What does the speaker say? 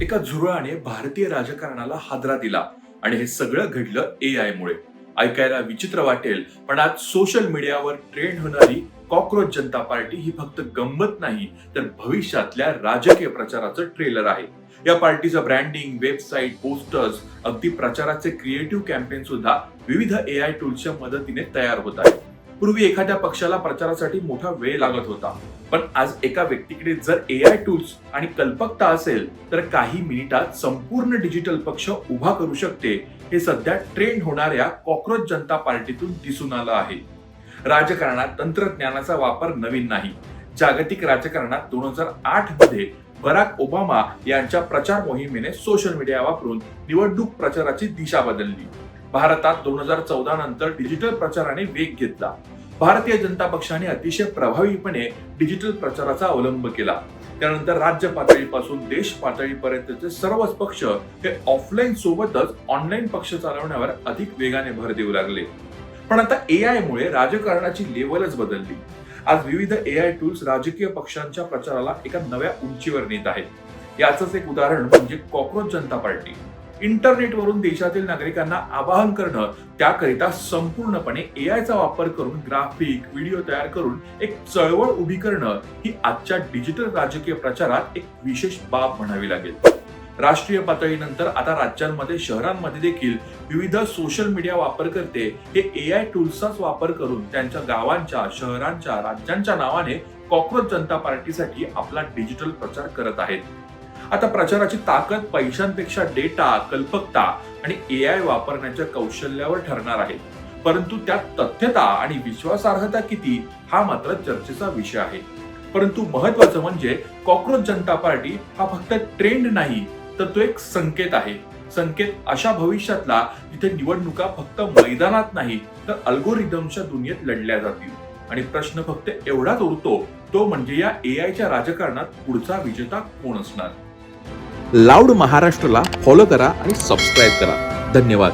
एका झुरळाने भारतीय राजकारणाला हादरा दिला आणि हे सगळं घडलं AI मुळे. ऐकायला विचित्र वाटेल, पण आज सोशल मीडियावर ट्रेंड होणारी कॉकरोच जनता पार्टी ही फक्त गंमत नाही, तर भविष्यातल्या राजकीय प्रचाराचं ट्रेलर आहे. या पार्टीचं ब्रँडिंग, वेबसाईट, पोस्टर्स, अगदी प्रचाराचे क्रिएटिव्ह कॅम्पेन सुद्धा विविध AI टूल्सच्या मदतीने तयार होत आहे. पूर्वी एखाद्या पक्षाला प्रचारासाठी मोठा वेळ लागत होता, पण आज एका व्यक्तीकडे जर AI टूल्स आणि कल्पकता असेल तर काही मिनिटात संपूर्ण डिजिटल पक्ष उभा करू शकते. हे सध्या ट्रेंड होणाऱ्या कॉकरोच जनता पार्टीतून दिसून आलं आहे. राजकारणात तंत्रज्ञानाचा वापर नवीन नाही. जागतिक राजकारणात 2008 मध्ये बराक ओबामा यांच्या प्रचार मोहिमेने सोशल मीडिया वापरून निवडणूक प्रचाराची दिशा बदलली. भारतात 2014 नंतर डिजिटल प्रचाराने वेग घेतला. भारतीय जनता पक्षाने अतिशय प्रभावीपणे डिजिटल प्रचाराचा अवलंब केला. त्यानंतर राज्य पातळीपासून देश पातळीपर्यंतचे सर्वच पक्ष हे ऑफलाईन सोबतच ऑनलाईन पक्ष चालवण्यावर अधिक वेगाने भर देऊ लागले. पण आता AI मुळे राजकारणाची लेवलच बदलली. आज विविध AI टूल्स राजकीय पक्षांच्या प्रचाराला एका नव्या उंचीवर नेत आहेत. याचंच एक उदाहरण म्हणजे कॉकरोच जनता पार्टी. इंटरनेटवरून देशातील नागरिकांना आवाहन करणं, त्याकरिता संपूर्णपणे AIचा वापर करून ग्राफिक, व्हिडिओ तयार करून एक चळवळ उभी करणं ही आजच्या डिजिटल राजकीय प्रचारात एक विशेष बाब म्हणावी लागेल. राष्ट्रीय पातळीनंतर आता राज्यांमध्ये, शहरांमध्ये देखील विविध सोशल मीडिया वापरकर्ते हे AI टूल्सचाच वापर करून त्यांच्या गावांच्या, शहरांच्या, राज्यांच्या नावाने कॉकरोच जनता पार्टीसाठी आपला डिजिटल प्रचार करत आहेत. आता प्रचाराची ताकद पैशांपेक्षा डेटा, कल्पकता आणि AI वापरण्याच्या कौशल्यावर ठरणार आहे. परंतु त्यात तथ्यता आणि विश्वासार्हता किती, हा मात्र चर्चेचा विषय आहे. परंतु महत्वाचं म्हणजे कॉकरोच जनता पार्टी हा फक्त ट्रेंड नाही, तर तो एक संकेत आहे. संकेत अशा भविष्यातला जिथे निवडणुका फक्त मैदानात नाही, तर अल्गोरिदमच्या दुनियेत लढल्या जातील. आणि प्रश्न फक्त एवढाच उरतो, तो म्हणजे या AIच्या राजकारणात पुढचा विजेता कोण असणार. लाऊड महाराष्ट्रला फॉलो करा आणि सबस्क्राईब करा. धन्यवाद.